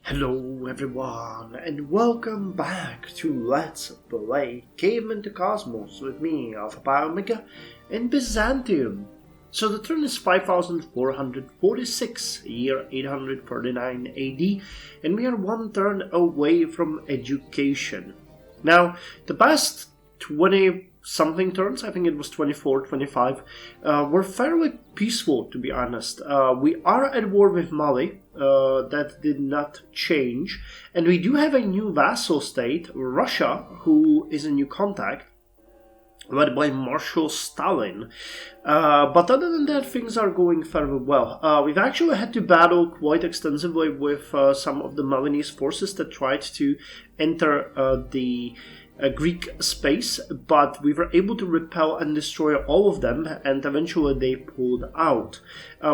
Hello everyone, and welcome back to Let's Play Caveman to Cosmos with me, Alpha Pi Omega, and Byzantium. So the turn is 5446, year 839 AD, and we are one turn away from education. Now, the past 20-something turns, I think it was 24, 25, were fairly peaceful, to be honest. We are at war with Mali. That did not change, and we do have a new vassal state, Russia, who is a new contact, led by Marshal Stalin. But other than that, things are going fairly well. We've actually had to battle quite extensively with some of the Malinese forces that tried to enter the Greek space, but we were able to repel and destroy all of them, and eventually they pulled out.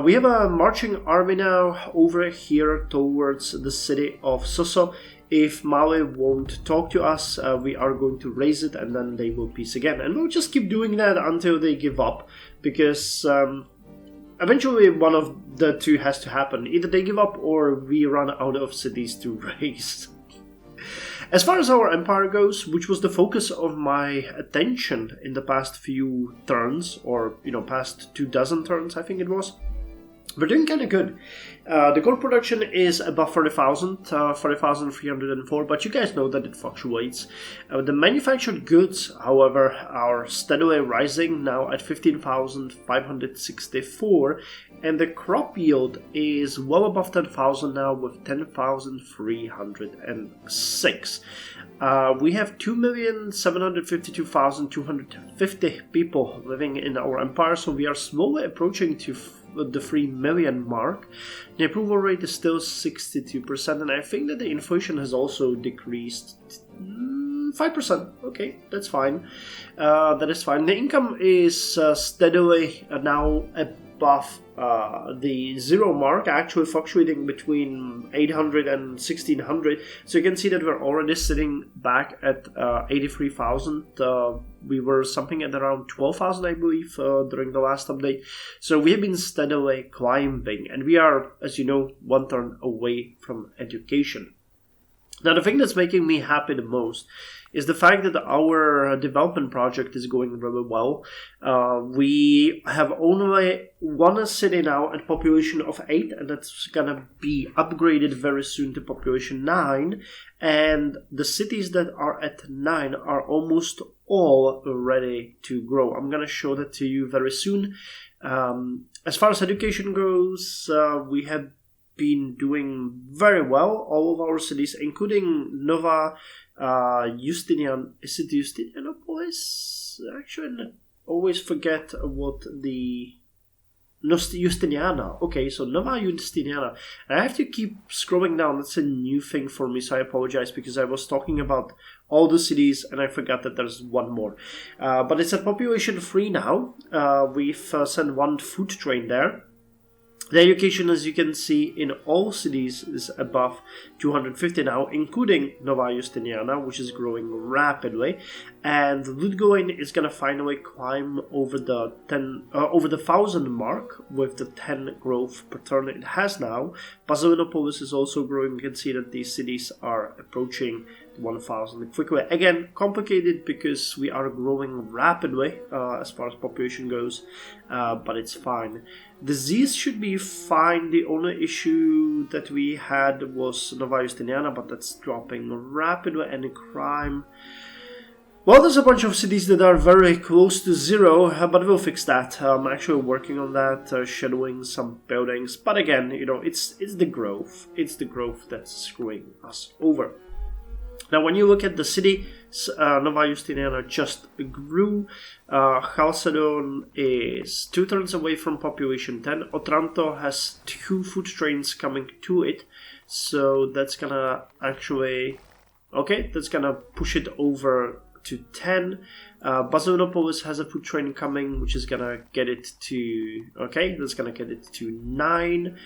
We have a marching army now over here towards the city of Soso. If Mali won't talk to us, we are going to raise it, and then they will peace again. And we'll just keep doing that until they give up, because eventually one of the two has to happen. Either they give up or we run out of cities to raise. As far as our empire goes, which was the focus of my attention in the past few turns, or, past 24 turns, I think it was, we're doing kind of good. The core production is above 40,000, 40,304, but you guys know that it fluctuates. The manufactured goods, however, are steadily rising, now at 15,564, and the crop yield is well above 10,000 now with 10,306. We have 2,752,250 people living in our empire, so we are slowly approaching to the 3 million mark. The approval rate is still 62%, and I think that the inflation has also decreased 5%. Okay, that's fine. That is fine. The income is steadily now above the zero mark, actually fluctuating between 800 and 1600. So you can see that we're already sitting back at 83,000. We were something at around 12,000, I believe, during the last update. So we have been steadily climbing, and we are, as you know, one turn away from education. Now, the thing that's making me happy the most is the fact that our development project is going really well. We have only one city now at population of 8, and that's gonna be upgraded very soon to population 9. And the cities that are at 9 are almost all ready to grow. I'm gonna show that to you very soon. As far as education goes, we have been doing very well. All of our cities, including Nova Justinian, is it Justinianopolis? Actually, I always forget what the Justiniana. Okay, so Nova Justiniana. I have to keep scrolling down. That's a new thing for me, so I apologize, because I was talking about all the cities and I forgot that there's one more. But it's at population 3 now. We've sent one food train there. The education, as you can see, in all cities is above 250 now, including Nova Justiniana, which is growing rapidly. And Ludgoin is going to finally climb over the 1,000 mark with the 10 growth per turn it has now. Bazilinopolis is also growing. You can see that these cities are approaching 1,000 quickly. Again, complicated because we are growing rapidly as far as population goes, but it's fine. Disease should be fine. The only issue that we had was Nova Justiniana, but that's dropping rapidly. And crime, well, there's a bunch of cities that are very close to zero, but we'll fix that. I'm actually working on that, shadowing some buildings. But again, it's the growth. It's the growth that's screwing us over. Now, when you look at the city, Nova Justiniana just grew. Chalcedon is 2 turns away from population 10. Otranto has 2 food trains coming to it. So that's gonna that's gonna push it over to 10. Bazilinopolis has a food train coming, which is gonna get it to, that's gonna get it to 9.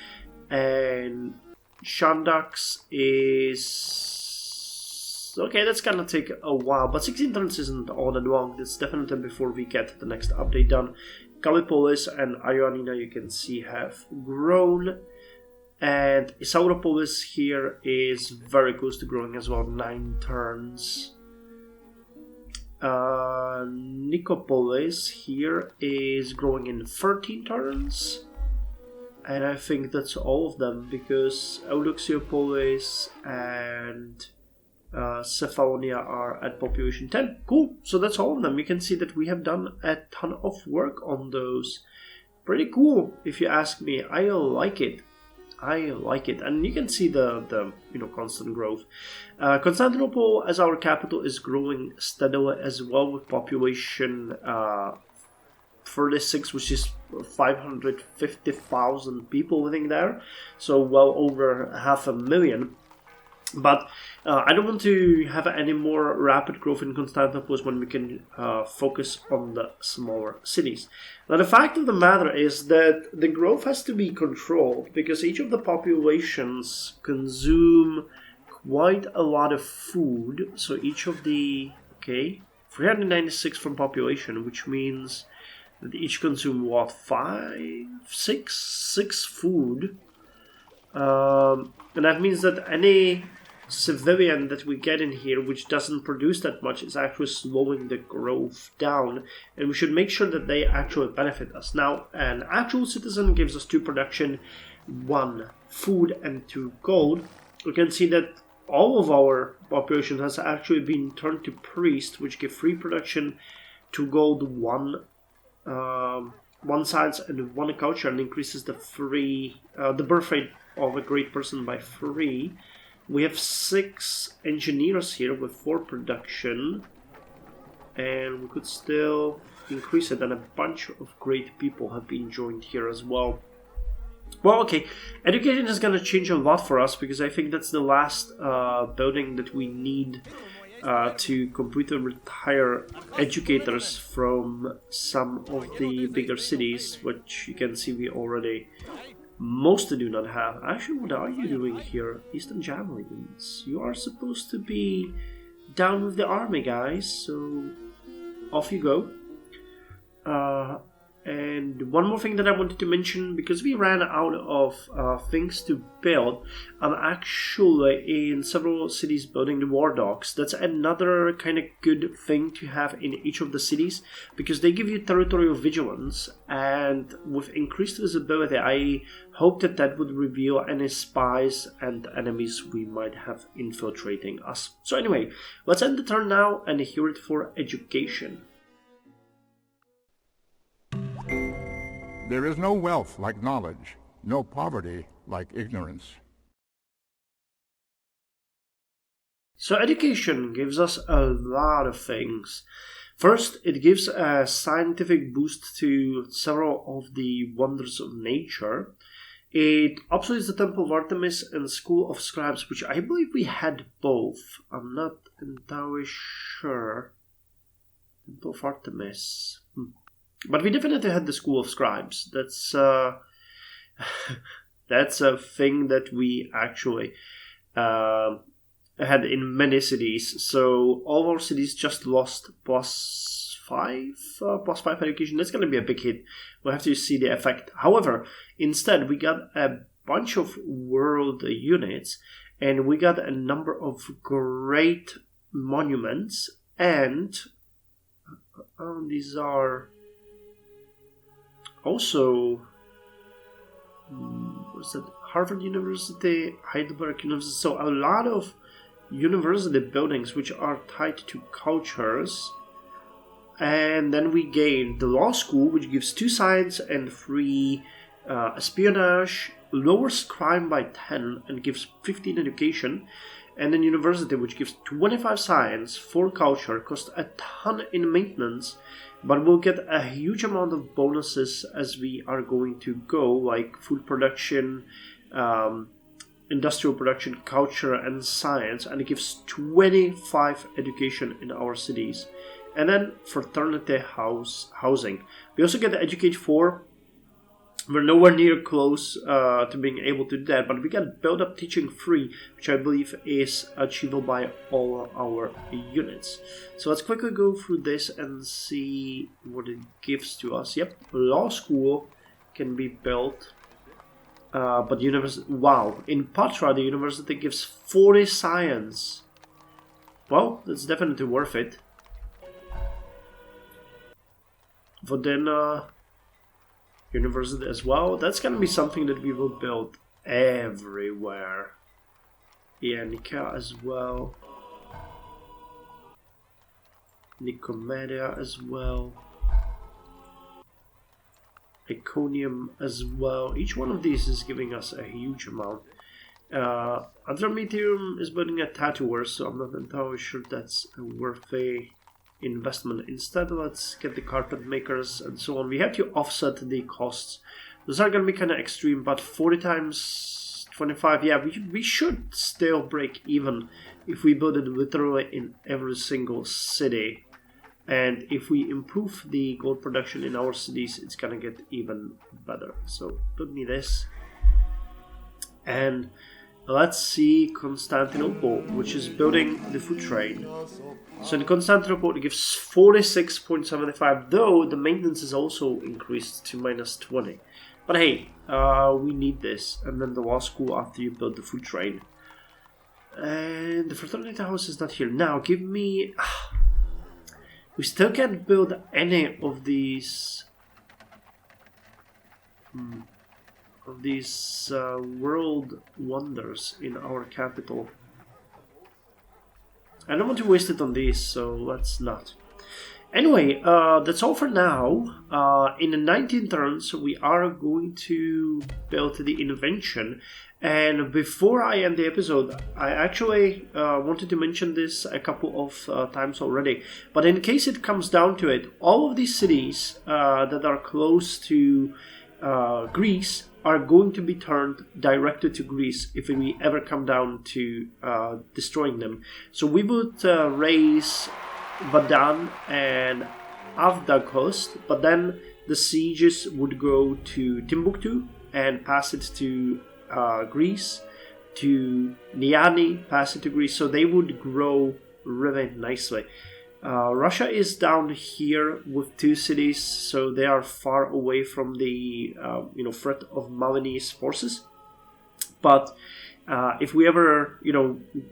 And Shandax is, that's gonna take a while, but 16 turns isn't all that long. That's definitely before we get the next update done. Gallipolis and Ioannina, you can see, have grown. And Isauropolis here is very close to growing as well, 9 turns. Nicopolis here is growing in 13 turns. And I think that's all of them, because Eudoxiopolis and Cephaonia are at population 10. Cool, so that's all of them. You can see that we have done a ton of work on those. Pretty cool, if you ask me. I like it. And you can see the constant growth. Constantinople as our capital is growing steadily as well, with population 36, which is 550,000 people living there, so well over 500,000. But I don't want to have any more rapid growth in Constantinople when we can focus on the smaller cities. Now, the fact of the matter is that the growth has to be controlled, because each of the populations consume quite a lot of food. So each of the 396 from population, which means that each consume what, 6 food, and that means that any civilian that we get in here which doesn't produce that much is actually slowing the growth down, and we should make sure that they actually benefit us. Now, an actual citizen gives us 2 production, 1 food, and 2 gold. We can see that all of our population has actually been turned to priest, which give 3 production, 2 gold, 1 science, and 1 culture, and increases the birth rate of a great person by 3. We have 6 engineers here with 4 production, and we could still increase it, and a bunch of great people have been joined here as well. Well, okay, education is going to change a lot for us, because I think that's the last building that we need to completely retire educators from some of the bigger cities, which you can see we already mostly do not have. Actually, what are you doing here? Eastern Javelins. You are supposed to be down with the army, guys, so off you go. And one more thing that I wanted to mention, because we ran out of things to build, I'm actually in several cities building the war dogs. That's another kind of good thing to have in each of the cities, because they give you territorial vigilance, and with increased visibility, I hope that that would reveal any spies and enemies we might have infiltrating us. So anyway, let's end the turn now and hear it for education. There is no wealth like knowledge, no poverty like ignorance. So education gives us a lot of things. First, it gives a scientific boost to several of the wonders of nature. It obsoletes the Temple of Artemis and School of Scribes, which I believe we had both. I'm not entirely sure. Temple of Artemis. But we definitely had the School of Scribes. That's that's a thing that we actually had in many cities. So all our cities just lost plus 5 education. That's going to be a big hit. We'll have to see the effect. However, instead we got a bunch of world units, and we got a number of great monuments, and these are also, what's that? Harvard University, Heidelberg University. So a lot of university buildings which are tied to cultures. And then we gain the law school, which gives 2 science and 3 espionage, lowers crime by 10 and gives 15 education. And then university, which gives 25 science, 4 culture, costs a ton in maintenance, but we'll get a huge amount of bonuses as we are going to go, like food production, industrial production, culture, and science, and it gives 25 education in our cities. And then fraternity housing. We also get the Educate 4. We're nowhere near close to being able to do that, but we got Build Up Teaching 3, which I believe is achievable by all our units. So let's quickly go through this and see what it gives to us. Yep, Law School can be built. But university, wow, in Patra the university gives 40 science. Well, that's definitely worth it. But then university as well, that's gonna be something that we will build everywhere. Yeah, Nika as well. Nicomedia as well. Iconium as well. Each one of these is giving us a huge amount. Andrometrium is building a tattooer, so I'm not entirely sure that's a worthy investment. Instead, let's get the carpet makers and so on. We have to offset the costs. Those are going to be kind of extreme, but 40 times 25, yeah, we should still break even if we build it literally in every single city. And if we improve the gold production in our cities, it's gonna get even better. So put me this. And let's see Constantinople, which is building the food train. So in Constantinople it gives 46.75, though the maintenance is also increased to -20. But hey, we need this. And then the law school after you build the food train. And the fraternity house is not here. Now give me... We still can't build any of these world wonders in our capital. I don't want to waste it on these, so let's not. Anyway, that's all for now. In the 19 turns, we are going to build the Invention. And before I end the episode, I actually wanted to mention this a couple of times already. But in case it comes down to it, all of these cities that are close to Greece are going to be turned directly to Greece if we ever come down to destroying them. So we would raise Badan and Avdakos, but then the sieges would go to Timbuktu and pass it to Greece, to Niani, pass it to Greece, so they would grow really nicely. Russia is down here with 2 cities, so they are far away from the threat of Malinese forces. But if we ever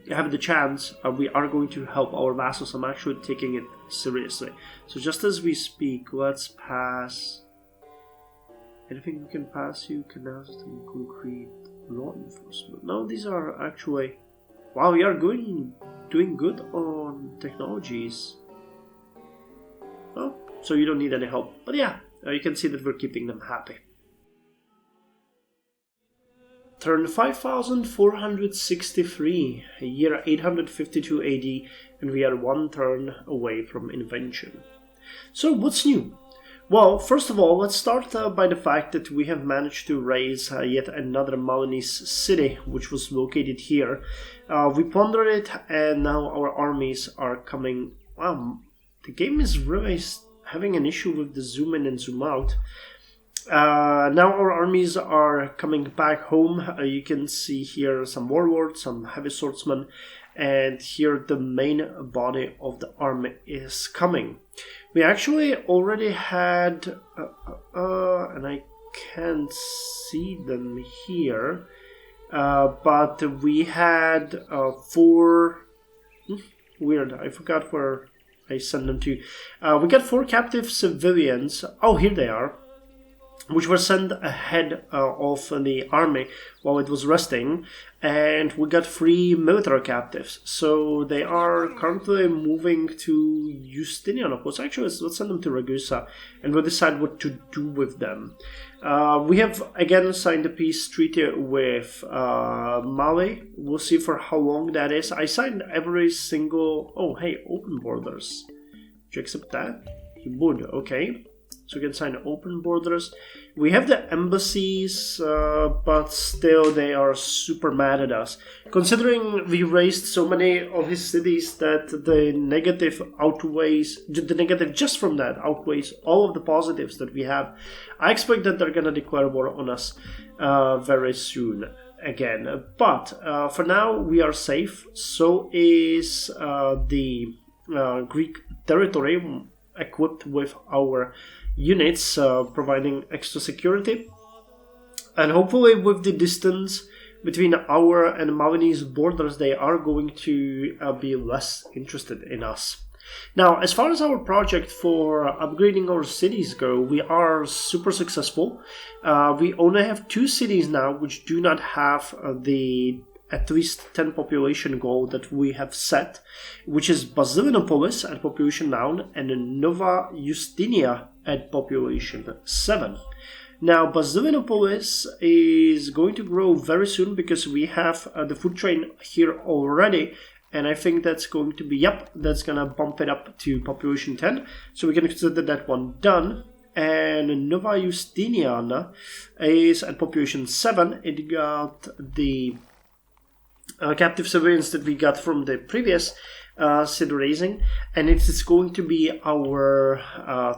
have the chance, we are going to help our vassals. I'm actually taking it seriously. So just as we speak, let's pass. Anything we can pass, you can ask to concrete law enforcement. No, these are actually... Wow, we are doing good on technologies. Oh, so you don't need any help. But yeah, you can see that we're keeping them happy. Turn 5463, year 852 AD, and we are 1 turn away from Invention. So what's new? Well, first of all, let's start by the fact that we have managed to raise yet another Malinese city, which was located here. We plundered it, and now our armies are coming. Wow, the game is really having an issue with the zoom in and zoom out. Now our armies are coming back home. You can see here some warlords, some heavy swordsmen, and here the main body of the army is coming. We actually already had, and I can't see them here, but we had 4, weird, I forgot where I sent them to. We got 4 captive civilians. Oh, here they are, which were sent ahead of the army while it was resting, and we got 3 military captives. So they are currently moving to Justinianopoulos. Actually, let's send them to Ragusa, and we'll decide what to do with them. We have again signed a peace treaty with Mali. We'll see for how long that is. I signed every single... Oh, hey, open borders. Would you accept that? You would, okay. So we can sign open borders. We have the embassies, but still they are super mad at us. Considering we raised so many of his cities that the negative just from that outweighs all of the positives that we have. I expect that they're gonna declare war on us very soon again. But for now we are safe. So is the Greek territory, equipped with our units, providing extra security. And hopefully with the distance between our and Malinese borders, they are going to be less interested in us. Now, as far as our project for upgrading our cities go, we are super successful. We only have 2 cities now which do not have the at least 10 population goal that we have set, which is Basilinopolis at population 9 and Nova Justinia at population 7. Now, Basilinopolis is going to grow very soon because we have the food train here already. And I think that's going to be, that's going to bump it up to population 10. So we can consider that one done. And Nova Justiniana is at population 7. It got the captive civilians that we got from the previous city raising. And it is going to be our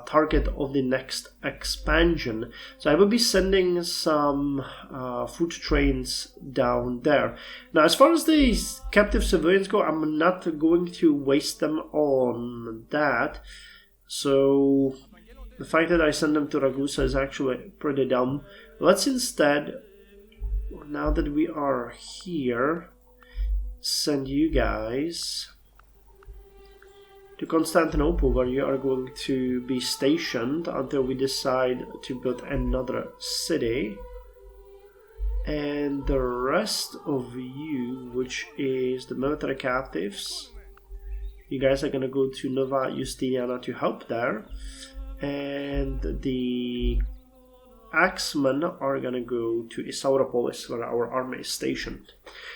target of the next expansion. So I will be sending some food trains down there. Now, as far as the captive civilians go, I'm not going to waste them on that. So the fact that I send them to Ragusa is actually pretty dumb. Let's instead, now that we are here, send you guys to Constantinople, where you are going to be stationed until we decide to build another city. And the rest of you, which is the military captives, you guys are gonna go to Nova Justiniana to help there. And the Axemen are gonna go to Isauropolis, where our army is stationed.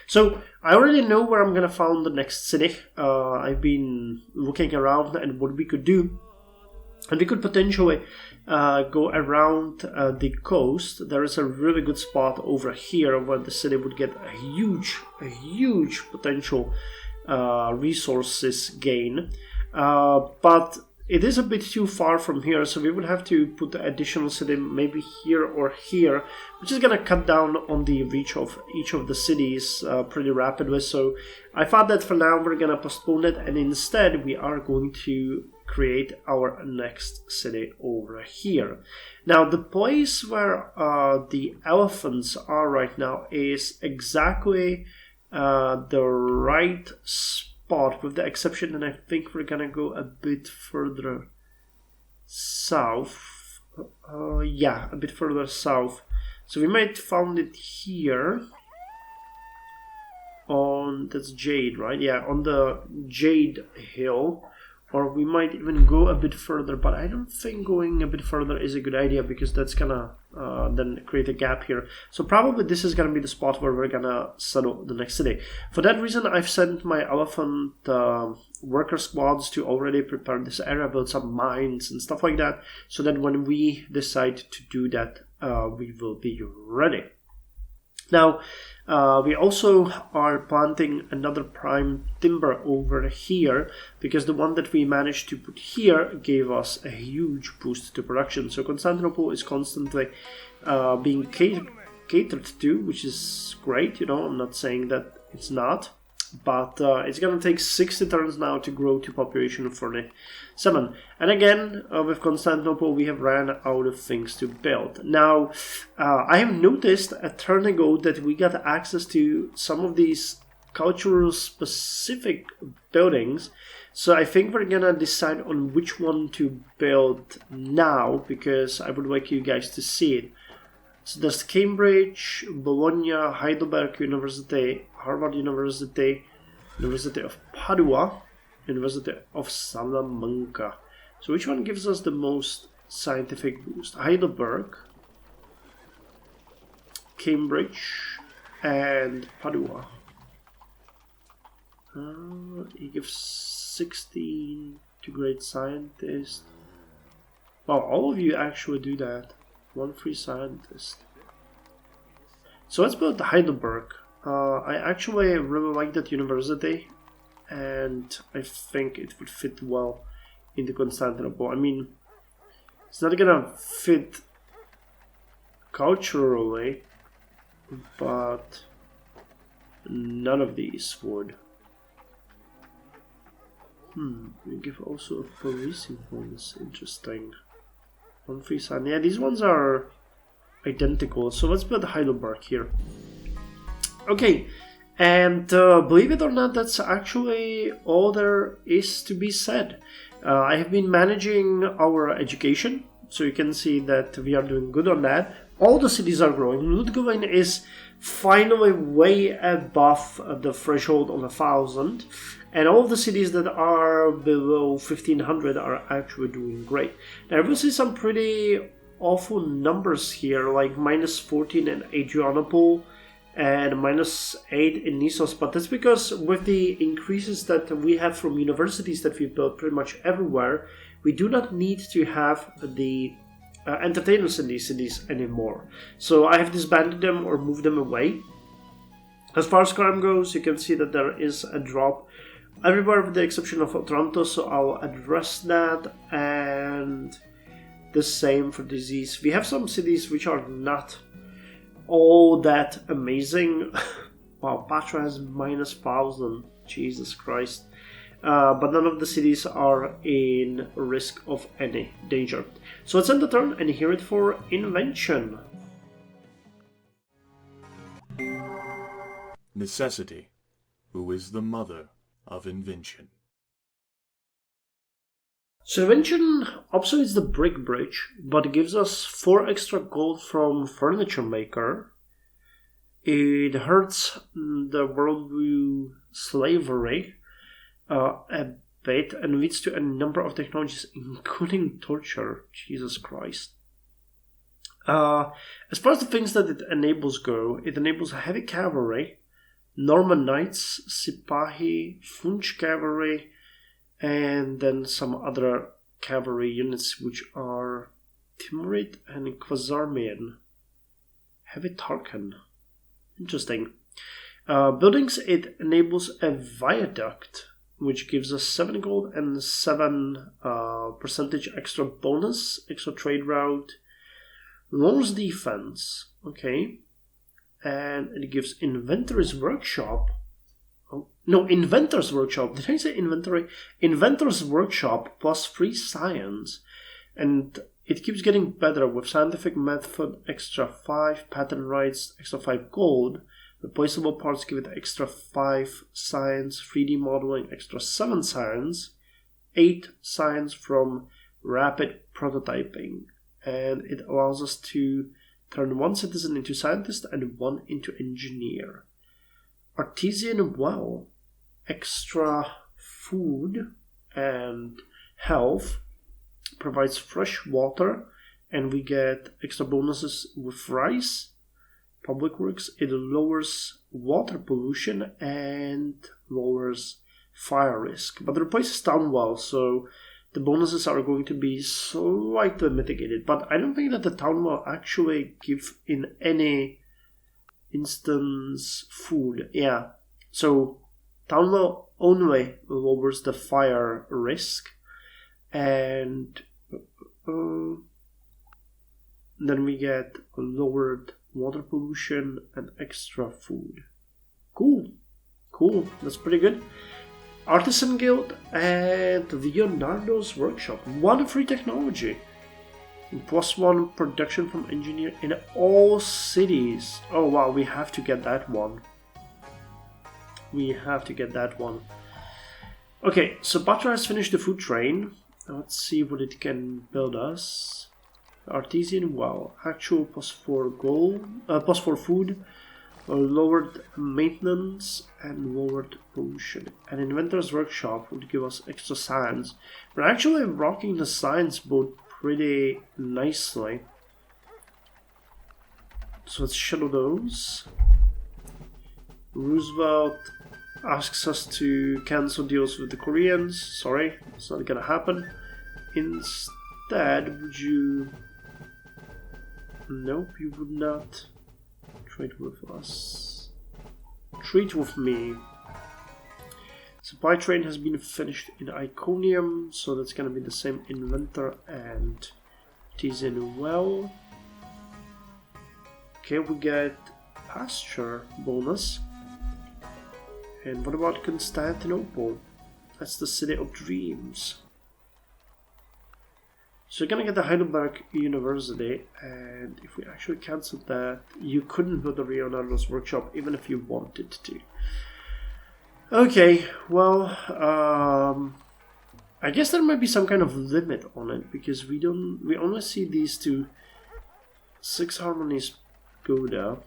So I already know where I'm gonna found the next city. I've been looking around and what we could do, and we could potentially go around the coast. There is a really good spot over here where the city would get a huge potential resources gain, but it is a bit too far from here, so we would have to put the additional city maybe here or here, which is going to cut down on the reach of each of the cities pretty rapidly. So I thought that for now we're going to postpone it, and instead we are going to create our next city over here. Now, the place where the elephants are right now is exactly the right spot, with the exception that I think we're gonna go a bit further south. A bit further south. So we might found it here on, that's Jade, right? Yeah, on the Jade Hill. Or we might even go a bit further, but I don't think going a bit further is a good idea because that's gonna then create a gap here. So probably this is gonna be the spot where we're gonna settle the next city. For that reason, I've sent my elephant worker squads to already prepare this area, build some mines and stuff like that, so that when we decide to do that, we will be ready. Now, we also are planting another prime timber over here because the one that we managed to put here gave us a huge boost to production. So Constantinople is constantly being catered to, which is great. You know, I'm not saying that it's not, but it's going to take 60 turns now to grow to population 47. And again, with Constantinople, we have ran out of things to build. Now, I have noticed a turn ago that we got access to some of these cultural specific buildings. So I think we're going to decide on which one to build now, because I would like you guys to see it. So there's Cambridge, Bologna, Heidelberg University, Harvard University, University of Padua, University of Salamanca. So which one gives us the most scientific boost? Heidelberg, Cambridge, and Padua. He gives 16 to great scientist. Wow, all of you actually do that. One free scientist. So let's build the Heidelberg. I actually really like that university, and I think it would fit well into Constantinople. I mean, it's not gonna fit culturally, but none of these would. We give also a policing bonus. Interesting. One free sign. Yeah, these ones are identical. So let's build Heidelberg here. Okay, and believe it or not, that's actually all there is to be said. I have been managing our education, so you can see that we are doing good on that. All the cities are growing. Ludwig is finally way above the threshold of 1,000, and all of the cities that are below 1,500 are actually doing great. Now we see some pretty awful numbers here, like -14 in Adrianople and -8 in Nissos, but that's because with the increases that we have from universities that we built pretty much everywhere, we do not need to have the entertainers in these cities anymore. So I have disbanded them or moved them away. As far as crime goes, you can see that there is a drop everywhere with the exception of Otranto, so I'll address that, and the same for disease. We have some cities which are not all that amazing. Wow, Patra has -1,000. Jesus Christ. But none of the cities are in risk of any danger. So let's end the turn and hear it for Invention. Necessity, who is the mother of invention. So Invention obsoletes the brick bridge, but gives us 4 extra gold from Furniture Maker. It hurts the worldview slavery a bit and leads to a number of technologies, including torture. Jesus Christ. As far as the things that it enables go, it enables heavy cavalry, Norman Knights, Sipahi, Funch cavalry, and then some other cavalry units which are Timurid and Quasarmian. Heavy Tarkan. Interesting. Buildings, it enables a viaduct, which gives us 7 gold and 7 percentage extra bonus, extra trade route. Lowers defense, okay. And it gives Inventory's Workshop. Oh, no, Inventor's Workshop. Did I say inventory? Inventor's Workshop plus 3 science. And it keeps getting better with scientific method, extra 5, patent rights, extra 5 gold. Replaceable parts give it extra 5 science, 3D modeling, extra 7 science, 8 science from rapid prototyping. And it allows us to turn 1 citizen into scientist and 1 into engineer. Artesian well, extra food and health, provides fresh water, and we get extra bonuses with rice. Public Works, it lowers water pollution and lowers fire risk, but replaces town well, so the bonuses are going to be slightly mitigated. But I don't think that the town will actually give in any instance food. Yeah, so town well only lowers the fire risk, and then we get lowered water pollution and extra food. Cool, that's pretty good. Artisan Guild and Leonardo's Workshop. 1 free technology. +1 production from engineer in all cities. Oh wow, we have to get that one. Okay, so Patra has finished the food train. Let's see what it can build us. Artesian well, actual +4 gold, +4 food, lowered maintenance and lowered pollution. And Inventor's Workshop would give us extra science. We're actually rocking the science boat pretty nicely. So let's shadow those. Roosevelt asks us to cancel deals with the Koreans. Sorry, it's not gonna happen. Instead, would you... Nope, you would not trade with us. Trade with me. Supply train has been finished in Iconium, so that's gonna be the same Inventor and Artesian well. Okay, we get pasture bonus. And what about Constantinople? That's the city of dreams. So you're gonna get the Heidelberg University, and if we actually cancel that, you couldn't build the Leonardo's workshop even if you wanted to. Okay, well, I guess there might be some kind of limit on it, because we only see these 6 harmonies go there,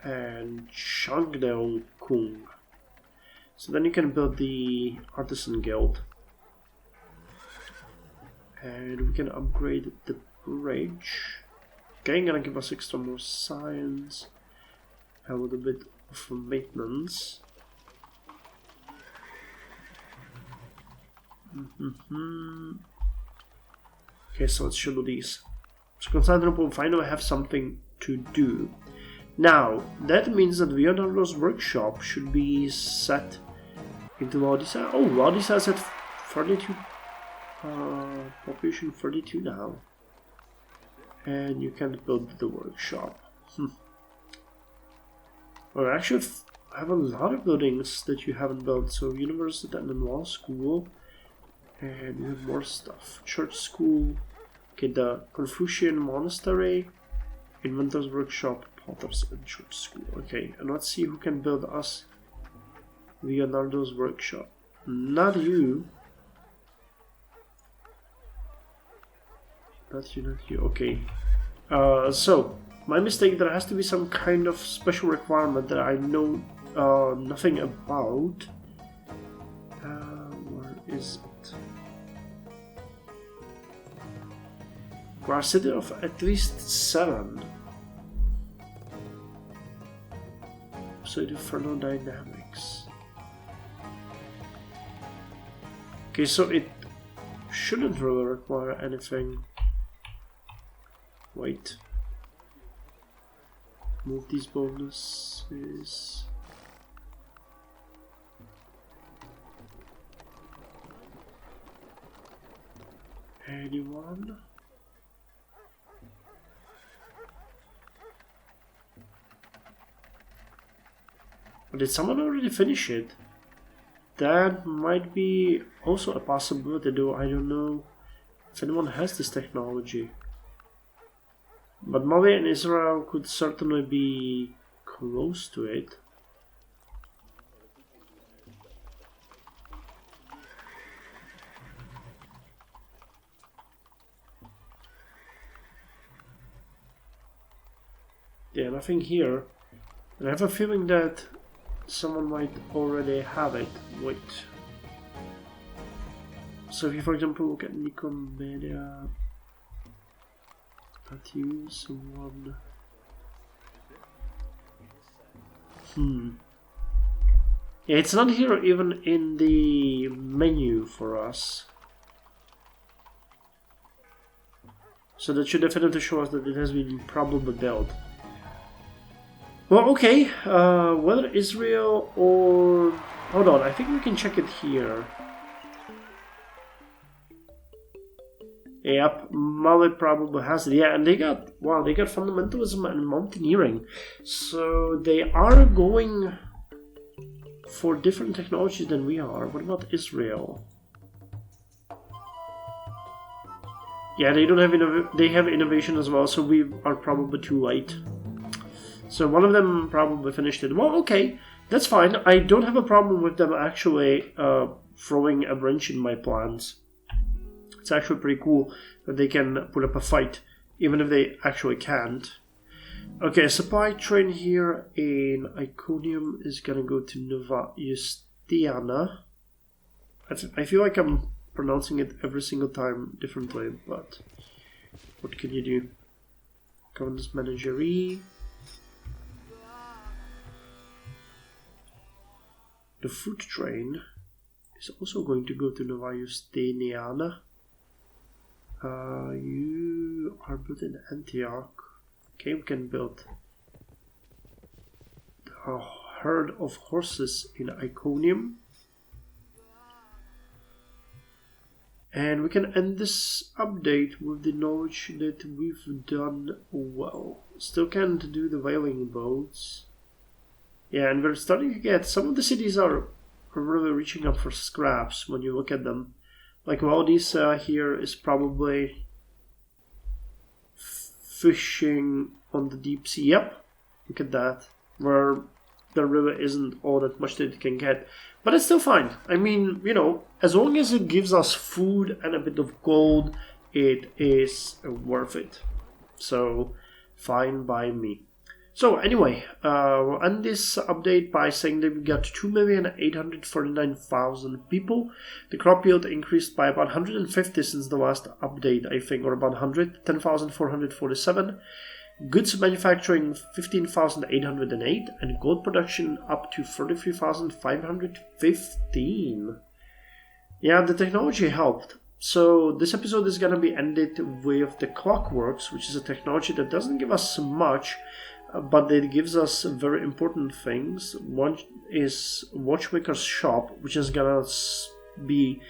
and Shangdeong Kung. So then you can build the Artisan Guild. And we can upgrade the bridge. Okay, gonna give us extra more science. A little bit of maintenance. Okay, so let's show these. So Constantinople finally have something to do. Now, that means that Leonardo's workshop should be set into Laodicea. Oh, Laodicea is at 32. Population 32 now. And you can build the workshop. Well, I actually have a lot of buildings that you haven't built. So university and then law school. And we have more stuff. Church school. Okay, the Confucian monastery. Inventor's workshop. Potters and church school. Okay, and let's see who can build us Leonardo's workshop. Not you. Not you. Okay. So, my mistake, there has to be some kind of special requirement that I know nothing about. Where is it? Capacity of at least 7. So the thermodynamics. Okay, so it shouldn't really require anything. Wait. Move these bonuses. Anyone? Did someone already finish it? That might be also a possibility, though I don't know if anyone has this technology. But Mali and Israel could certainly be close to it. Yeah, nothing here. And I have a feeling that someone might already have it. Wait. So if you, for example, look at Nikon Media, not you, someone. Yeah, it's not here even in the menu for us. So that should definitely show us that it has been probably built. Well, okay, whether Israel or... Hold on, I think we can check it here. Yep, Mali probably has it. Yeah, and they got fundamentalism and mountaineering. So they are going for different technologies than we are. What about Israel? Yeah, they don't have they have innovation as well, so we are probably too late. So one of them probably finished it. Well, okay, that's fine. I don't have a problem with them actually throwing a wrench in my plans. It's actually pretty cool that they can put up a fight, even if they actually can't. Okay, supply train here in Iconium is gonna go to Nova Justiana. I feel like I'm pronouncing it every single time differently, but what can you do? Governance Managerie. The food train is also going to go to Nova Justiana. You are built in Antioch. Okay, we can build a herd of horses in Iconium. And we can end this update with the knowledge that we've done well. Still can't do the whaling boats. Yeah, and we're starting to get... Some of the cities are really reaching up for scraps when you look at them. Like Valdis here is probably fishing on the deep sea. Yep, look at that. Where there really isn't all that much that it can get. But it's still fine. I mean, you know, as long as it gives us food and a bit of gold, it is worth it. So, fine by me. So anyway, we'll end this update by saying that we got 2,849,000 people. The crop yield increased by about 150 since the last update, I think, or about 100, 10,447. Goods manufacturing 15,808, and gold production up to 33,515. Yeah, the technology helped. So this episode is going to be ended with the Clockworks, which is a technology that doesn't give us much, but it gives us very important things. One is Watchmaker's Shop, which is gonna be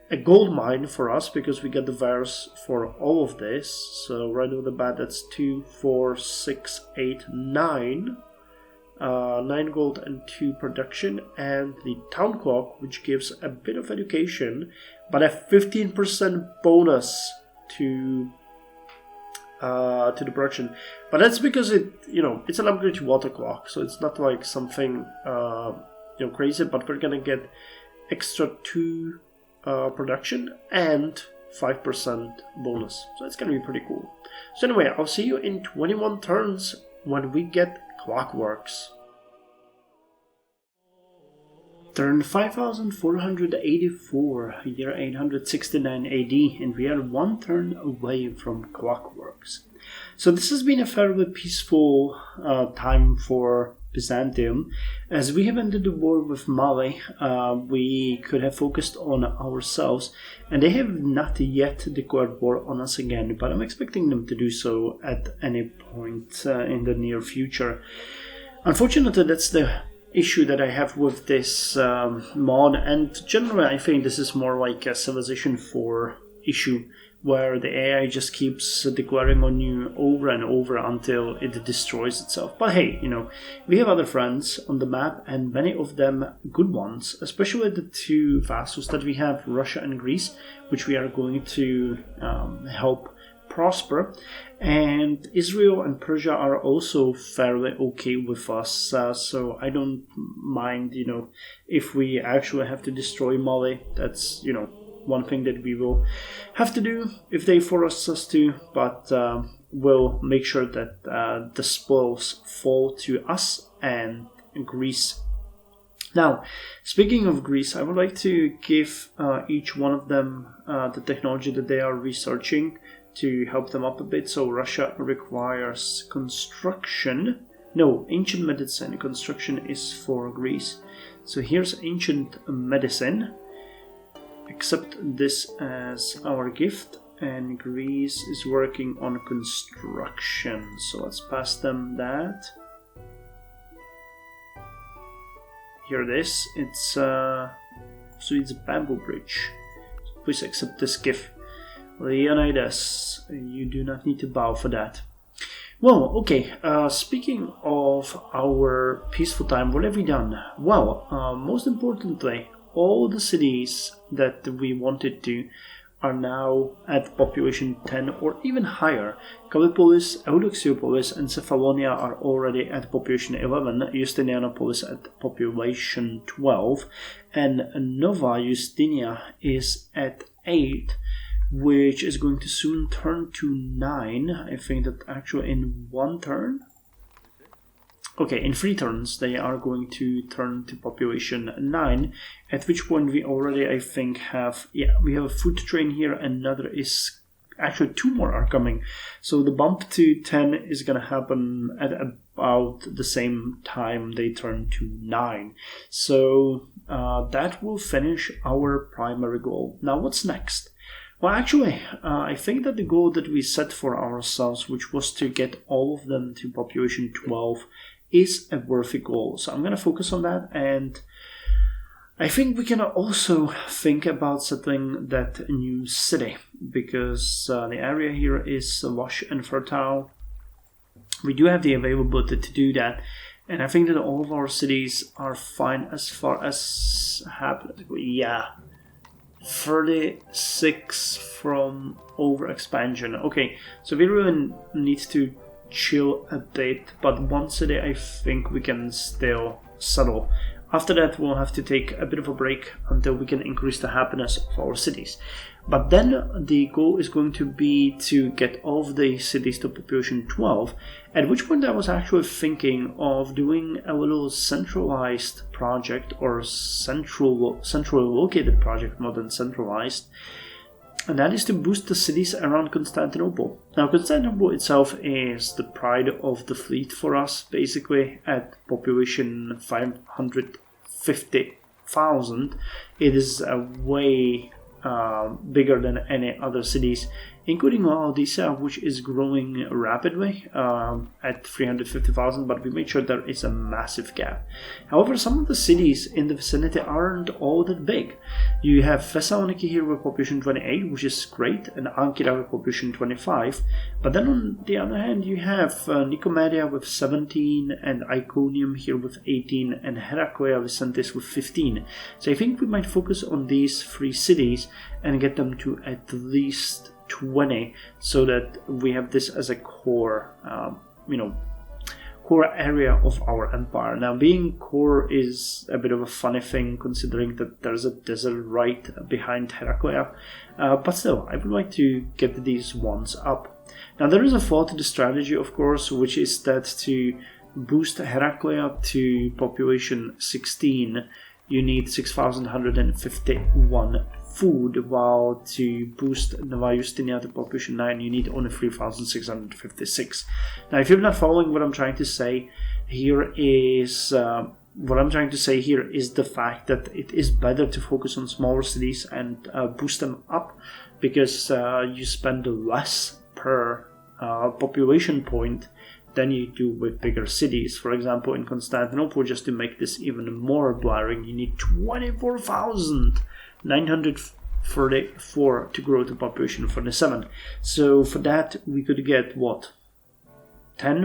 a gold mine for us because we get the wares for all of this. So right off the bat, that's 2, 4, 6, 8, 9. 9 gold and 2 production, and the town clock, which gives a bit of education, but a 15% bonus to the production. But that's because it's an upgrade to water clock, so it's not like something crazy. But we're gonna get extra 2 production and 5% bonus, so it's gonna be pretty cool. So anyway, I'll see you in 21 turns when we get Clockworks. Turn 5484, year 869 AD, and we are 1 turn away from Clockworks. So this has been a fairly peaceful time for Byzantium. As we have ended the war with Mali, we could have focused on ourselves, and they have not yet declared war on us again, but I'm expecting them to do so at any point in the near future. Unfortunately, that's the issue that I have with this mod, and generally I think this is more like a Civilization 4 issue, where the AI just keeps declaring on you over and over until it destroys itself. But hey, we have other friends on the map, and many of them good ones, especially the 2 vassals that we have, Russia and Greece, which we are going to help prosper. And Israel and Persia are also fairly okay with us, so I don't mind, if we actually have to destroy Mali. That's, one thing that we will have to do if they force us to, but we'll make sure that the spoils fall to us and Greece. Now, speaking of Greece, I would like to give each one of them the technology that they are researching to help them up a bit. So Russia requires construction. No, ancient medicine. Construction is for Greece. So here's ancient medicine. Accept this as our gift, and Greece is working on construction, so let's pass them that. Here it is. It's a bamboo bridge. So please accept this gift. Leonidas, you do not need to bow for that. Well, okay, speaking of our peaceful time, what have we done? Well, most importantly, all the cities that we wanted to are now at population 10 or even higher. Kallipolis, Eudoxiopolis and Cephalonia are already at population 11, Justinianopolis at population 12, and Nova Justinia is at 8, which is going to soon turn to 9. I think that actually in 1 turn. Okay, in 3 turns they are going to turn to population 9, at which point we already, I think, we have a food train here, and another is, actually 2 more are coming. So the bump to 10 is going to happen at about the same time they turn to 9. So that will finish our primary goal. Now what's next? Well, actually, I think that the goal that we set for ourselves, which was to get all of them to population 12, is a worthy goal. So I'm going to focus on that, and I think we can also think about settling that new city, because the area here is lush and fertile. We do have the availability to do that, and I think that all of our cities are fine as far as happening. Yeah. 36 from overexpansion. Okay, so we really need to chill a bit, but one city I think we can still settle. After that, we'll have to take a bit of a break until we can increase the happiness of our cities. But then the goal is going to be to get all of the cities to population 12, at which point I was actually thinking of doing a little centralized project, or centrally located project more than centralized, and that is to boost the cities around Constantinople. Now, Constantinople itself is the pride of the fleet for us, basically at population 550,000. It is way bigger than any other cities, including Laodicea, which is growing rapidly at 350,000, but we made sure there is a massive gap. However, some of the cities in the vicinity aren't all that big. You have Thessaloniki here with population 28, which is great, and Ankara with population 25, but then on the other hand you have Nicomedia with 17, and Iconium here with 18, and Heraclea Vicentis with 15. So I think we might focus on these 3 cities and get them to at least 20, so that we have this as a core, core area of our empire. Now, being core is a bit of a funny thing, considering that there's a desert right behind Heraclea, but still, I would like to get these ones up. Now, there is a flaw to the strategy, of course, which is that to boost Heraclea to population 16, you need 6,151 food, while to boost Nova Justinia to population 9, you need only 3,656. Now, if you're not following what I'm trying to say here is the fact that it is better to focus on smaller cities and boost them up, because you spend less per population point than you do with bigger cities. For example, in Constantinople, just to make this even more blaring, you need 24,934 to grow to population 47. So for that, we could get what? 8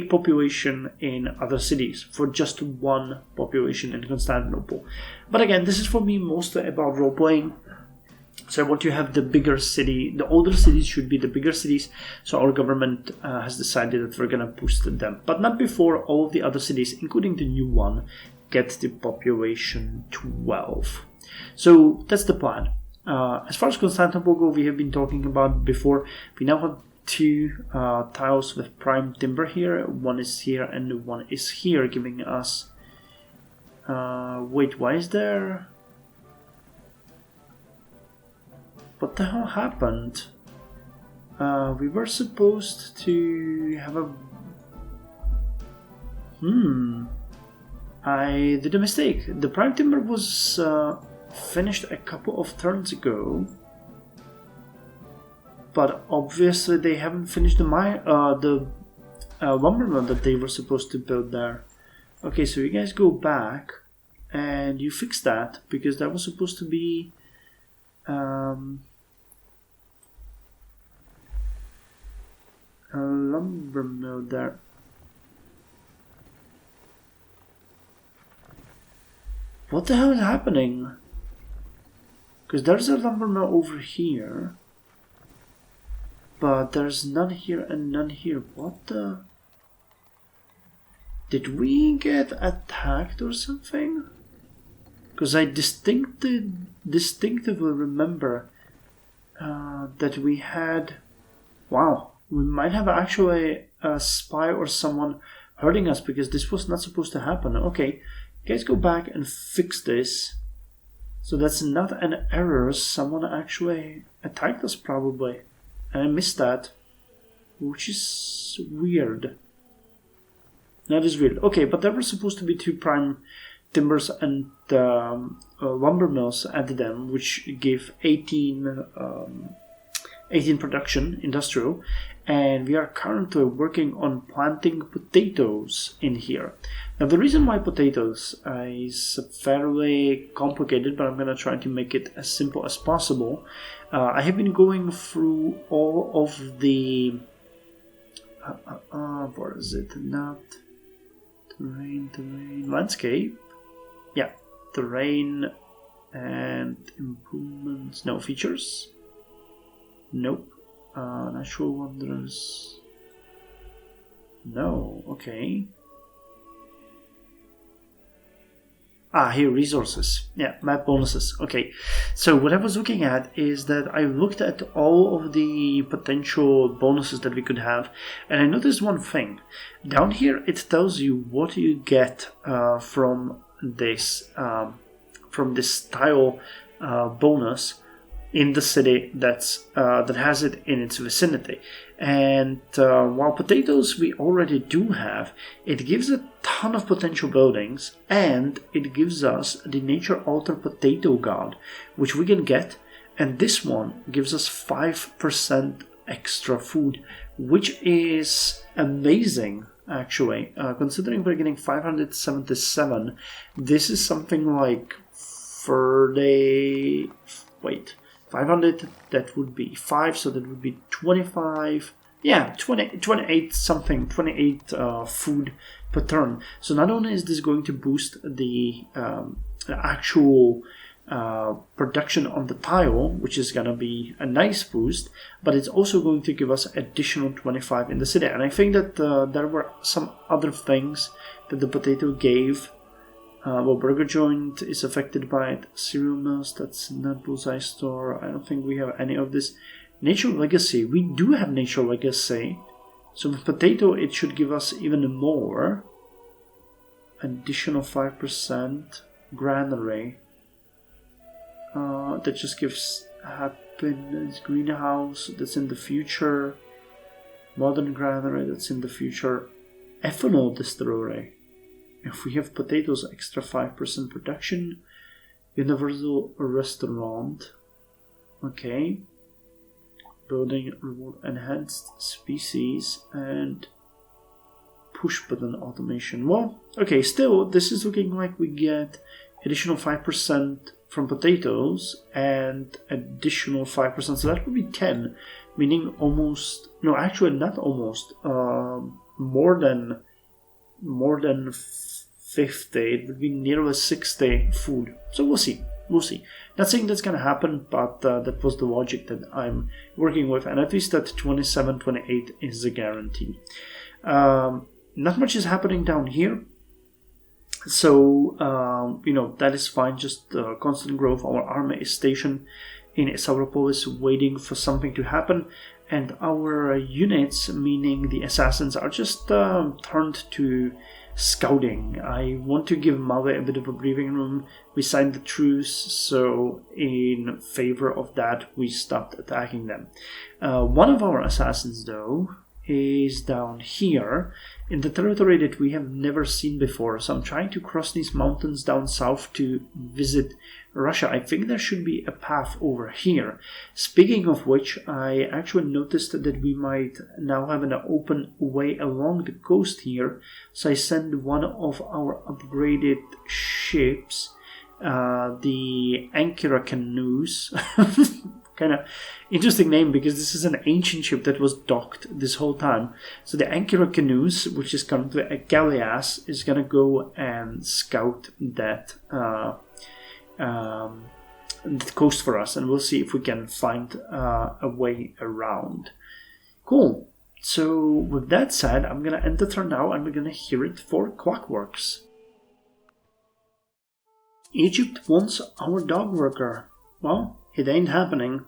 population in other cities for just 1 population in Constantinople. But again, this is for me mostly about role-playing. So I want to have the bigger city, the older cities should be the bigger cities, so our government has decided that we're going to boost them. But not before all of the other cities, including the new one, get to population 12. So that's the plan. As far as Constantinople goes, we have been talking about before, we now have 2 tiles with prime timber here. One is here and one is here, giving us... wait, why is there... What the hell happened? We were supposed to have a... I did a mistake. The prime timber was finished a couple of turns ago, but obviously they haven't finished the lumber mill that they were supposed to build there. Okay, so you guys go back and you fix that, because that was supposed to be a lumber mill there. What the hell is happening? Because there's a lumber mill over here, but there's none here and none here. What the... Did we get attacked or something? Because I distinctively remember that we had... Wow, we might have actually a spy or someone hurting us, because this was not supposed to happen. Okay, guys, go back and fix this. So that's not an error. Someone actually attacked us probably, and I missed that, which is weird. That is weird. Okay, but there were supposed to be 2 prime timbers and lumber mills at them, which give 18 production industrial, and we are currently working on planting potatoes in here. Now, the reason why potatoes is fairly complicated, but I'm going to try to make it as simple as possible. I have been going through all of the what is it? Not terrain, landscape. Yeah, terrain and improvements. No features. Nope. Natural wonders. No. Okay. Here, resources. Yeah, map bonuses. Okay, so what I was looking at is that I looked at all of the potential bonuses that we could have, and I noticed one thing. Down here, it tells you what you get from this tile bonus in the city that has it in its vicinity. And while potatoes we already do have, it gives a ton of potential buildings, and it gives us the nature alter potato god, which we can get, and this one gives us 5% extra food, which is amazing actually. Considering we're getting 577, this is something like 500, that would be 5, so that would be 25, 28 something, 28 food per turn. So not only is this going to boost the actual production on the tile, which is going to be a nice boost, but it's also going to give us additional 25 in the city. And I think that there were some other things that the potato gave. Burger joint is affected by it. Cereal mills, that's not bullseye store. I don't think we have any of this. Nature legacy, we do have nature legacy. So with potato, it should give us even more. Additional 5% granary. That just gives happiness. Greenhouse, that's in the future. Modern granary, that's in the future. Ethanol distillery. If we have potatoes, extra 5% production. Universal restaurant. Okay. Building reward enhanced species and push button automation. Well, okay, still, this is looking like we get additional 5% from potatoes and additional 5%. So that would be 10, meaning almost, no, actually not almost, more than 50. It would be nearly 60 food. So we'll see. Not saying that's going to happen, but that was the logic that I'm working with, and at least that 27, 28 is a guarantee. Not much is happening down here, so that is fine. Just constant growth. Our army is stationed in Sauropolis waiting for something to happen, and our units, meaning the assassins, are just turned to scouting. I want to give Mawe a bit of a breathing room. We signed the truce, so in favor of that, we stopped attacking them. One of our assassins, though, is down here in the territory that we have never seen before. So I'm trying to cross these mountains down south to visit Russia. I think there should be a path over here. Speaking of which, I actually noticed that we might now have an open way along the coast here. So I send one of our upgraded ships, the Ankara canoes. Kind of interesting name because this is an ancient ship that was docked this whole time. So the Ankara canoes, which is currently a galleass, is gonna go and scout that coast for us, and we'll see if we can find a way around. Cool. So with that said, I'm gonna end the turn now, and we're gonna hear it for Clockworks. Egypt wants our dog worker. Well, it ain't happening.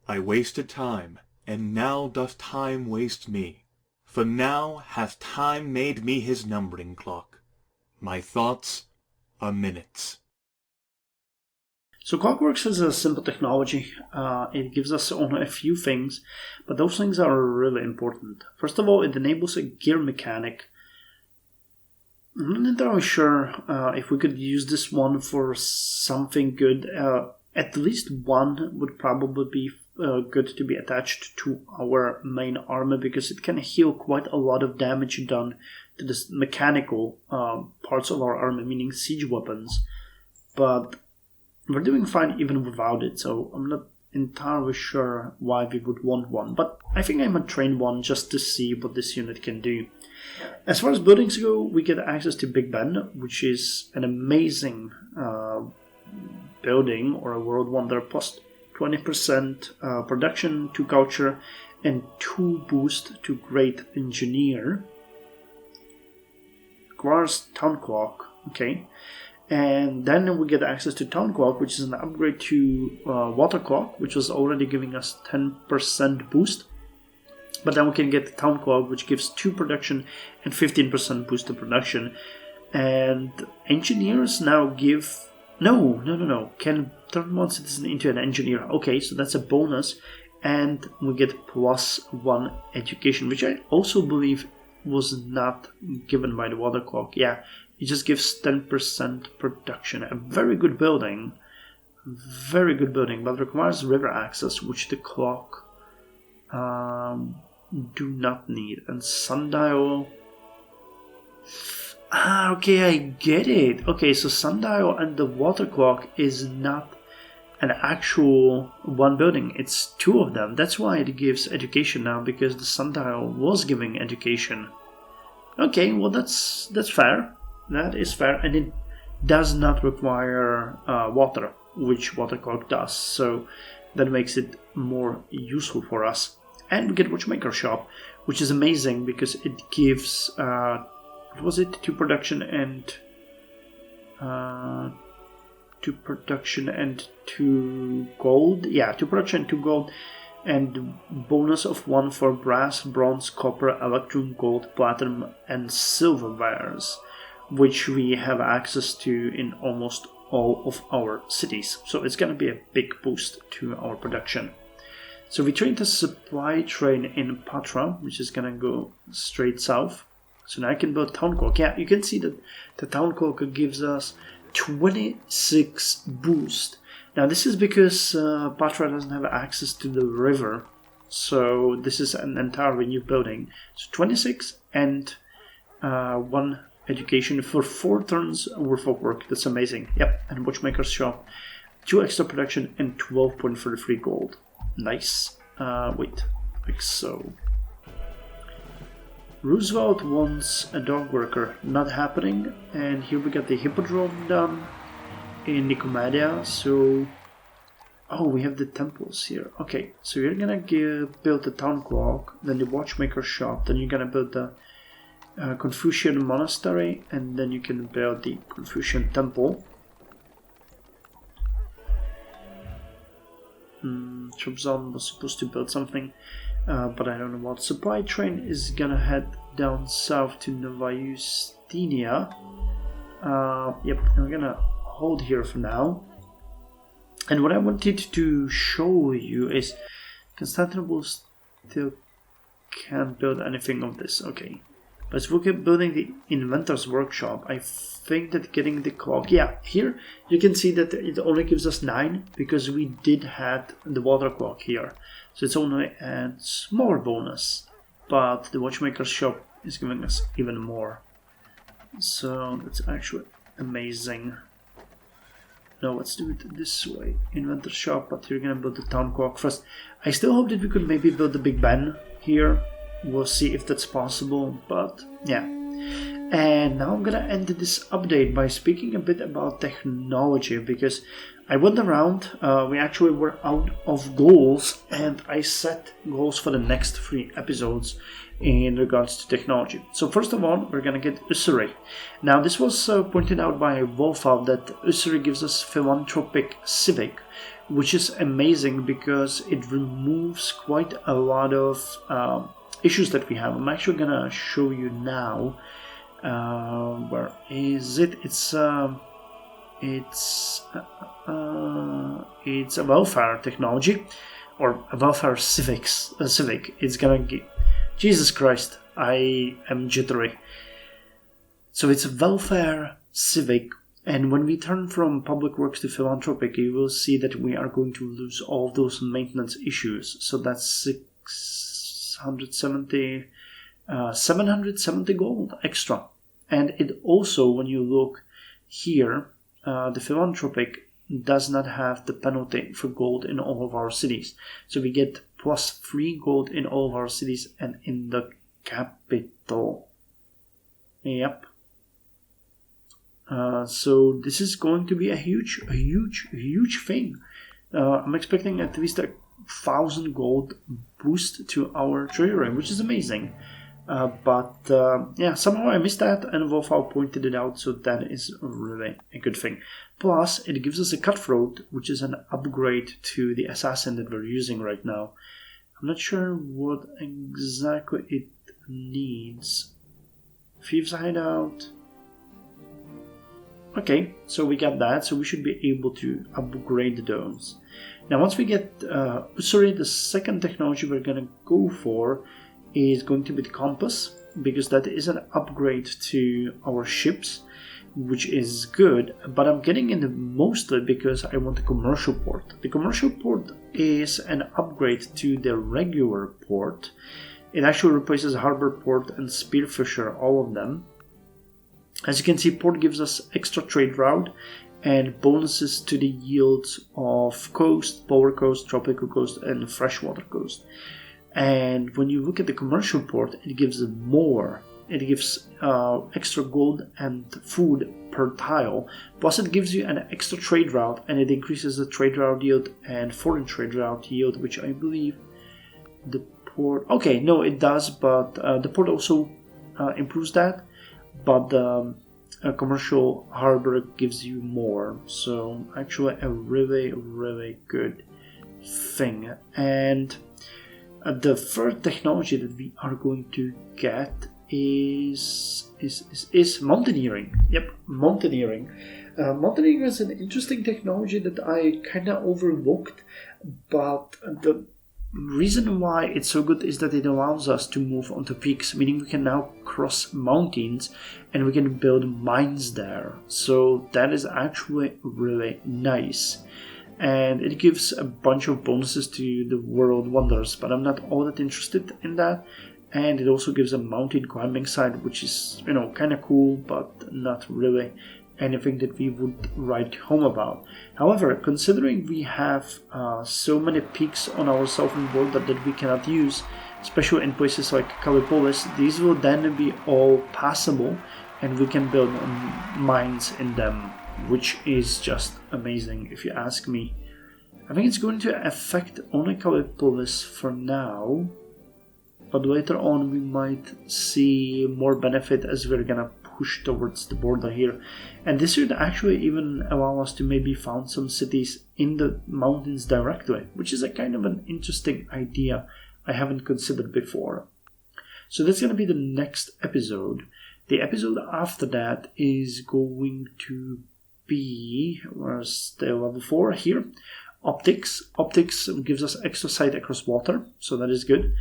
I wasted time, and now doth time waste me. For now hath time made me his numbering clock. My thoughts are minutes. So Clockworks is a simple technology. It gives us only a few things, but those things are really important. First of all, it enables a gear mechanic. I'm not entirely sure if we could use this one for something good. At least one would probably be good to be attached to our main armor, because it can heal quite a lot of damage done to the mechanical parts of our armor, meaning siege weapons. But we're doing fine even without it, so I'm not entirely sure why we would want one. But I think I might train one just to see what this unit can do. As far as buildings go, we get access to Big Ben, which is an amazing building or a world wonder, plus 20% production to culture and 2 boost to great engineer. Requires town clock, okay. And then we get access to town clock, which is an upgrade to water clock, which was already giving us 10% boost. But then we can get the town clock, which gives 2 production and 15% boost to production. And engineers now give... No. Can turn one citizen into an engineer. Okay, so that's a bonus. And we get +1 education, which I also believe was not given by the water clock. Yeah, it just gives 10% production. A very good building, but requires river access, which the clock do not need. And sundial... okay, I get it. Okay, so sundial and the water clock is not an actual one building. It's 2 of them. That's why it gives education now, because the sundial was giving education. Okay, well that's fair. That is fair, and it does not require water, which water clock does. So that makes it more useful for us. And we get watchmaker shop, which is amazing because it gives what was it? 2 production and 2 gold. Yeah, 2 production and 2 gold, and bonus of 1 for brass, bronze, copper, electrum, gold, platinum, and silver wares, which we have access to in almost all of our cities. So it's gonna be a big boost to our production. So we trained a supply train in Patra, which is gonna go straight south. So now I can build town clock. Yeah, you can see that the town clock gives us 26 boost. Now this is because Patra doesn't have access to the river. So this is an entirely new building. So 26 and 1 education for 4 turns worth of work. That's amazing. Yep, and watchmaker's shop, 2 extra production and 12.33 gold. Nice. Wait, like so. Roosevelt wants a dog worker. Not happening. And here we got the hippodrome done in Nicomedia. So, oh, we have the temples here. Okay, so you're gonna build the town clock, then the watchmaker shop, then you're gonna build the Confucian monastery, and then you can build the Confucian temple. Trabzon was supposed to build something, but I don't know what. Supply train is gonna head down south to Nova Justinia. Yep, I'm gonna hold here for now. And what I wanted to show you is Constantinople still can't build anything of this. Okay, let's look at building the inventor's workshop. I think that getting the clock, yeah, here you can see that it only gives us 9 because we did have the water clock here, so it's only a smaller bonus, but the watchmaker's shop is giving us even more, so that's actually amazing. No, let's do it this way. Inventor's shop, but you're gonna build the town clock first. I still hope that we could maybe build the Big Ben here. We'll see if that's possible, but yeah. And now I'm gonna end this update by speaking a bit about technology, because I went around, we actually were out of goals, and I set goals for the next 3 episodes in regards to technology. So first of all, we're gonna get Usuri. Now this was pointed out by Wolfab that Usuri gives us philanthropic civic, which is amazing because it removes quite a lot of issues that we have. I'm actually gonna show you now. Where is it? It's a welfare technology, or a welfare civic. It's gonna get, Jesus Christ, I am jittery. So it's a welfare civic, and when we turn from public works to philanthropic, you will see that we are going to lose all those maintenance issues. So that's 770 gold extra. And it also, when you look here, the philanthropic does not have the penalty for gold in all of our cities. So we get +3 gold in all of our cities and in the capital. Yep. So this is going to be a huge thing. I'm expecting at least 1,000 gold boost to our treasury, which is amazing. But yeah, somehow I missed that, and Wolfau pointed it out, so that is really a good thing. Plus, it gives us a cutthroat, which is an upgrade to the assassin that we're using right now. I'm not sure what exactly it needs. Thieves Hideout. Okay, so we got that, so we should be able to upgrade those. Now, once we get the second technology we're gonna go for is going to be the compass, because that is an upgrade to our ships, which is good, but I'm getting it mostly because I want a commercial port. The commercial port is an upgrade to the regular port. It actually replaces harbor port and spearfisher, all of them. As you can see, port gives us extra trade route and bonuses to the yields of coast, polar coast, tropical coast, and freshwater coast. And when you look at the commercial port, it gives more. It gives extra gold and food per tile. Plus it gives you an extra trade route, and it increases the trade route yield and foreign trade route yield, which I believe the port... Okay, no, it does, but the port also improves that. But the commercial harbor gives you more. So actually a really good thing. And the third technology that we are going to get is mountaineering. Yep, mountaineering. Mountaineering is an interesting technology that I kind of overlooked, but the reason why it's so good is that it allows us to move onto peaks, meaning we can now cross mountains and we can build mines there. So that is actually really nice. And it gives a bunch of bonuses to the world wonders, but I'm not all that interested in that. And it also gives a mountain climbing site, which is, kind of cool, but not really anything that we would write home about. However, considering we have so many peaks on our southern border that we cannot use, especially in places like Calipolis, these will then be all passable, and we can build mines in them, which is just amazing if you ask me. I think it's going to affect only Calipolis for now, but later on we might see more benefit as we're gonna push towards the border here. And this should actually even allow us to maybe found some cities in the mountains directly, which is a kind of an interesting idea I haven't considered before. So that's going to be the next episode. The episode after that is going to be, where's the level 4 here? Optics. Optics gives us extra sight across water, so that is good.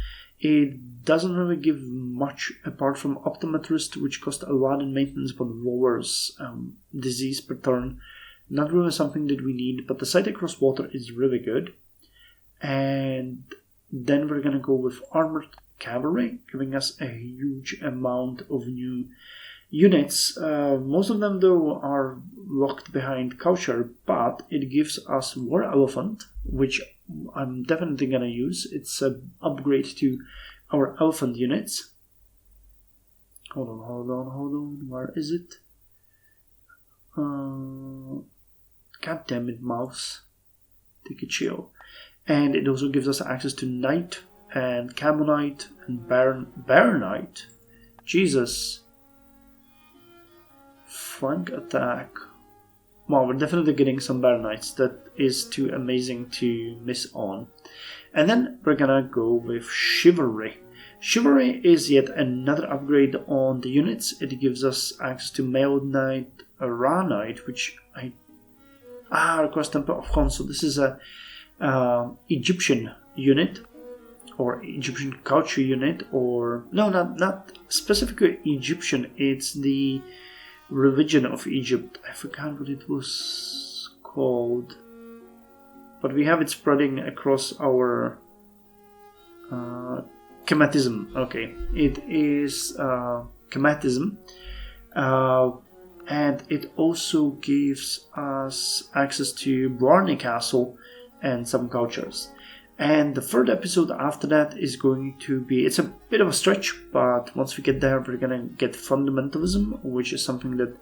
It doesn't really give much apart from Optometrist, which costs a lot in maintenance but lowers disease per turn. Not really something that we need, but the sight across water is really good. And then we're going to go with Armored Cavalry, giving us a huge amount of new units. Most of them, though, are locked behind culture, but it gives us War Elephant, which I'm definitely going to use. It's an upgrade to our elephant units. Hold on. Where is it? God damn it, mouse. Take a chill. And it also gives us access to Knight and Camonite and Baronite. Jesus. Flank attack. Well, we're definitely getting some Baronites. That is too amazing to miss on. And then we're gonna go with Chivalry. Chivalry is yet another upgrade on the units. It gives us access to Mailed Knight, Ra Knight, which requires Temple of Khon. So this is a Egyptian unit, or Egyptian culture unit, or no, not specifically Egyptian. It's the religion of Egypt. I forgot what it was called, but we have it spreading across our Kemetism. Okay, it is Kemetism, and it also gives us access to Blarney Castle and some cultures. And the third episode after that is going to be, it's a bit of a stretch, but once we get there, we're going to get fundamentalism, which is something that,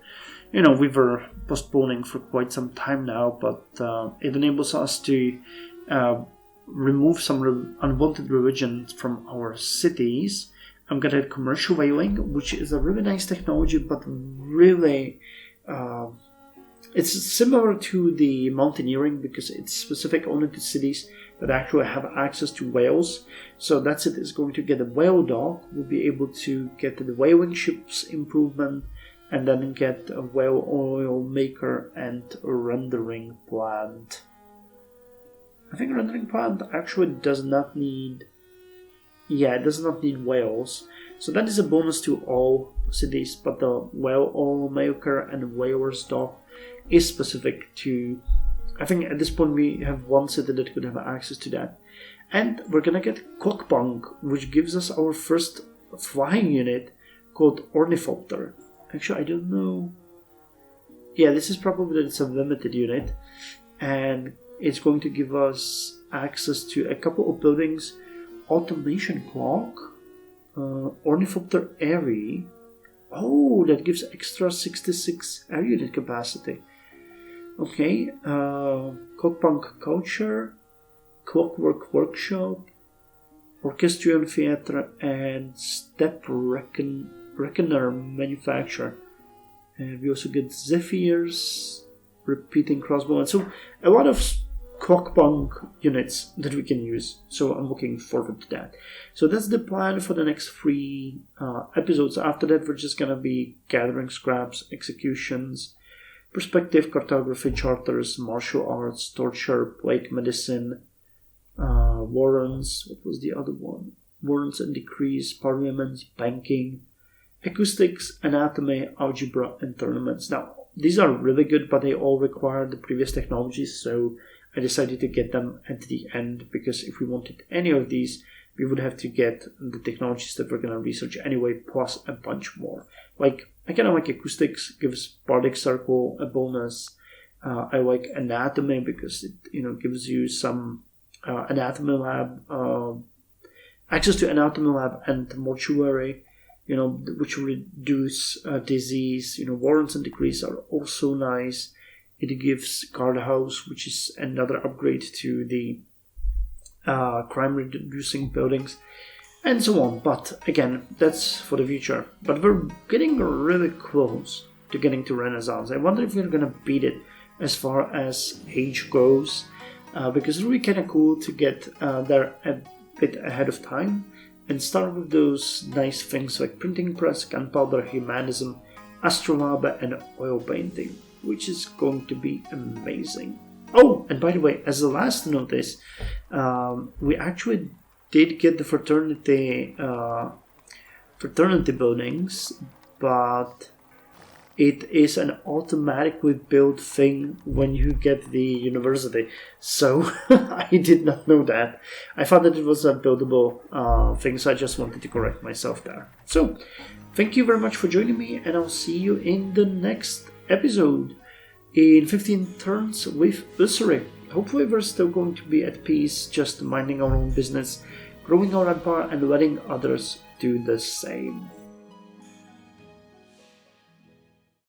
we were postponing for quite some time now, but it enables us to remove some unwanted religions from our cities. I'm going to add commercial whaling, which is a really nice technology, but really it's similar to the mountaineering because it's specific only to cities that actually have access to whales. So that's it. It's going to get a whale dock. We'll be able to get the whaling ships improvement, and then get a whale oil maker and a rendering plant. I think rendering plant actually does not need... Yeah, it does not need whales. So that is a bonus to all cities, but the whale oil maker and whaler's dock is specific to... I think at this point we have one city that could have access to that. And we're gonna get Clockworks, which gives us our first flying unit called Ornithopter. Actually, I don't know. Yeah, this is probably it's a limited unit, and it's going to give us access to a couple of buildings. Automation clock, Ornithopter Airy. Oh, that gives extra 66 air unit capacity. Okay, Clockpunk Culture, Clockwork Workshop, Orchestrion Theatre, and Step Reckoner Manufacturer. And we also get Zephyrs, Repeating Crossbow, and so a lot of Clockpunk units that we can use. So I'm looking forward to that. So that's the plan for the next 3 episodes. After that, we're just gonna be gathering scraps, executions, perspective, cartography, charters, martial arts, torture, plague medicine, warrants. What was the other one? Warrants and decrees, parliaments, banking, acoustics, anatomy, algebra, and tournaments. Now, these are really good, but they all require the previous technologies, so I decided to get them at the end, because if we wanted any of these, we would have to get the technologies that we're going to research anyway, plus a bunch more. Like, I kind of like acoustics, gives Bardic Circle a bonus. I like anatomy because it gives you some anatomy lab, access to anatomy lab and mortuary, which reduce disease. Warrants and decrees are also nice. It gives guardhouse, which is another upgrade to the crime-reducing buildings, and so on. But again, that's for the future. But we're getting really close to getting to Renaissance. I wonder if we're gonna beat it as far as age goes, because it's really kind of cool to get there a bit ahead of time and start with those nice things like printing press, gunpowder, humanism, astrolabe, and oil painting, which is going to be amazing. Oh, and by the way, as a last notice, we actually did get the fraternity buildings, but it is an automatically built thing when you get the university. So I did not know that. I thought that it was a buildable thing, so I just wanted to correct myself there. So thank you very much for joining me, and I'll see you in the next episode in 15 turns with Usury. Hopefully we're still going to be at peace, just minding our own business, growing our empire, and letting others do the same.